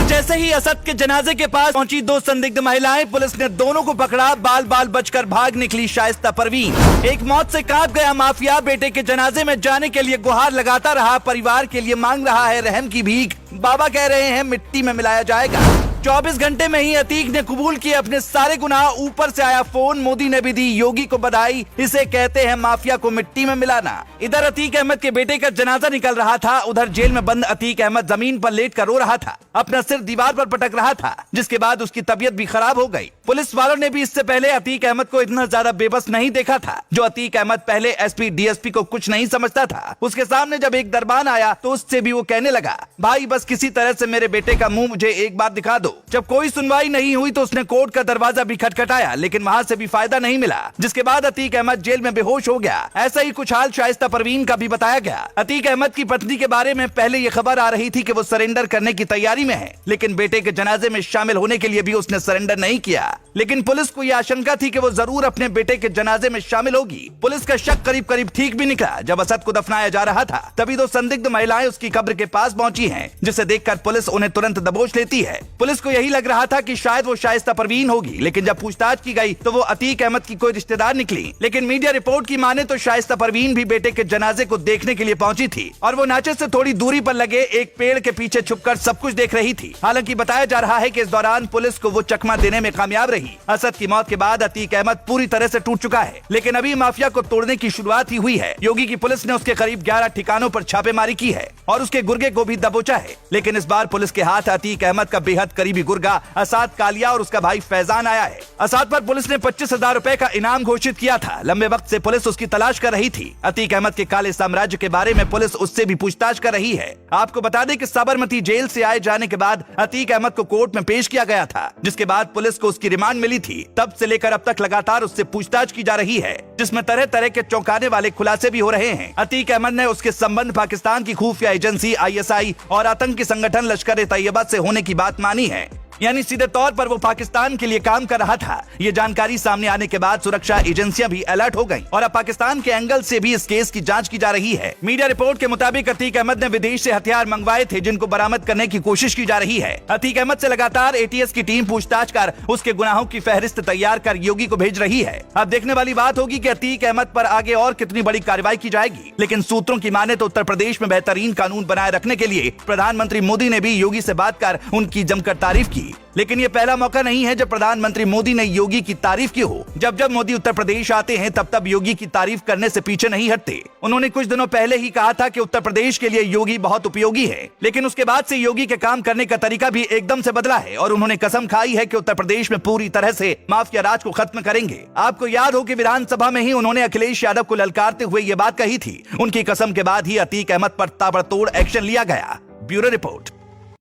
जैसे ही असद के जनाजे के पास पहुंची दो संदिग्ध महिलाएं, पुलिस ने दोनों को पकड़ा। बाल बाल बचकर भाग निकली शाइस्ता परवीन। एक मौत से कांप गया माफिया, बेटे के जनाजे में जाने के लिए गुहार लगाता रहा, परिवार के लिए मांग रहा है रहम की भीख। बाबा कह रहे हैं मिट्टी में मिलाया जाएगा। 24 घंटे में ही अतीक ने कबूल किए अपने सारे गुनाह। ऊपर से आया फोन, मोदी ने भी दी योगी को बधाई। इसे कहते हैं माफिया को मिट्टी में मिलाना। इधर अतीक अहमद के बेटे का जनाजा निकल रहा था, उधर जेल में बंद अतीक अहमद जमीन पर लेट कर रो रहा था, अपना सिर दीवार पर पटक रहा था, जिसके बाद उसकी तबीयत भी खराब हो गई। पुलिस वालों ने भी इससे पहले अतीक अहमद को इतना ज्यादा बेबस नहीं देखा था। जो अतीक अहमद पहले एसपी डीएसपी को कुछ नहीं समझता था, उसके सामने जब एक दरबान आया तो उससे भी वो कहने लगा, भाई बस किसी तरह से मेरे बेटे का मुंह मुझे एक बार दिखा दो। जब कोई सुनवाई नहीं हुई तो उसने कोर्ट का दरवाजा भी खटखटाया, लेकिन वहाँ से भी फायदा नहीं मिला, जिसके बाद अतीक अहमद जेल में बेहोश हो गया। ऐसा ही कुछ हाल शाइस्ता परवीन का भी बताया गया। अतीक अहमद की पत्नी के बारे में पहले ये खबर आ रही थी कि वो सरेंडर करने की तैयारी में है, लेकिन बेटे के जनाजे में शामिल होने के लिए भी उसने सरेंडर नहीं किया। लेकिन पुलिस को यह आशंका थी कि वो जरूर अपने बेटे के जनाजे में शामिल होगी। पुलिस का शक करीब करीब ठीक भी निकला। जब असद को दफनाया जा रहा था तभी दो संदिग्ध महिलाएं उसकी कब्र के पास पहुंची हैं, जिसे देखकर पुलिस उन्हें तुरंत दबोच लेती है। पुलिस को यही लग रहा था कि शायद वो शाइस्ता परवीन होगी, लेकिन जब पूछताछ की गई तो वो अतीक अहमद की कोई रिश्तेदार निकली। लेकिन मीडिया रिपोर्ट की माने तो शाइस्ता परवीन भी बेटे के जनाजे को देखने के लिए पहुंची थी और वो नाचे से थोड़ी दूरी पर लगे एक पेड़ के पीछे छुपकर सब कुछ देख रही थी। हालांकि बताया जा रहा है कि इस दौरान पुलिस को वो चकमा देने में कामयाब रही। असद की मौत के बाद अतीक अहमद पूरी तरह से टूट चुका है, लेकिन अभी माफिया को तोड़ने की शुरुआत ही हुई है। योगी की पुलिस ने उसके करीब 11 ठिकानों पर छापेमारी की है और उसके गुर्गे को भी दबोचा है। लेकिन इस बार पुलिस के हाथ अतीक अहमद का बेहद करीबी गुर्गा असाद कालिया और उसका भाई फैजान आया है। असाद पर पुलिस ने 25,000 रुपए का इनाम घोषित किया था। लंबे वक्त से पुलिस उसकी तलाश कर रही थी। अतीक अहमद के काले साम्राज्य के बारे में पुलिस उससे भी पूछताछ कर रही है। आपको बता दें कि साबरमती जेल से आए जाने के बाद अतीक अहमद को कोर्ट में पेश किया गया था, जिसके बाद पुलिस को उसकी रिमांड मिली थी। तब से लेकर अब तक लगातार उससे पूछताछ की जा रही है, जिसमें तरह तरह के चौंकाने वाले खुलासे भी हो रहे हैं। अतीक अहमद ने उसके संबंध पाकिस्तान की खुफिया एजेंसी ISI और आतंकी संगठन लश्कर-ए-तैयबा से होने की बात मानी है, यानी सीधे तौर पर वो पाकिस्तान के लिए काम कर रहा था। ये जानकारी सामने आने के बाद सुरक्षा एजेंसियां भी अलर्ट हो गईं और अब पाकिस्तान के एंगल से भी इस केस की जांच की जा रही है। मीडिया रिपोर्ट के मुताबिक अतीक अहमद ने विदेश से हथियार मंगवाए थे, जिनको बरामद करने की कोशिश की जा रही है। अतीक अहमद से लगातार ATS की टीम पूछताछ कर उसके गुनाहों की फहरिस्त तैयार कर योगी को भेज रही है। अब देखने वाली बात होगी कि अतीक अहमद पर आगे और कितनी बड़ी कार्रवाई की जाएगी। लेकिन सूत्रों की माने तो उत्तर प्रदेश में बेहतरीन कानून बनाए रखने के लिए प्रधानमंत्री मोदी ने भी योगी से बात कर उनकी जमकर तारीफ की। लेकिन ये पहला मौका नहीं है जब प्रधानमंत्री मोदी ने योगी की तारीफ की हो। जब जब मोदी उत्तर प्रदेश आते हैं तब तब योगी की तारीफ करने से पीछे नहीं हटते। उन्होंने कुछ दिनों पहले ही कहा था कि उत्तर प्रदेश के लिए योगी बहुत उपयोगी है, लेकिन उसके बाद से योगी के काम करने का तरीका भी एकदम से बदला है और उन्होंने कसम खाई है कि उत्तर प्रदेश में पूरी तरह से माफिया राज को खत्म करेंगे। आपको याद हो कि विधानसभा में ही उन्होंने अखिलेश यादव को ललकारते हुए ये बात कही थी। उनकी कसम के बाद ही अतीक अहमद पर ताबड़तोड़ एक्शन लिया गया। Bureau report.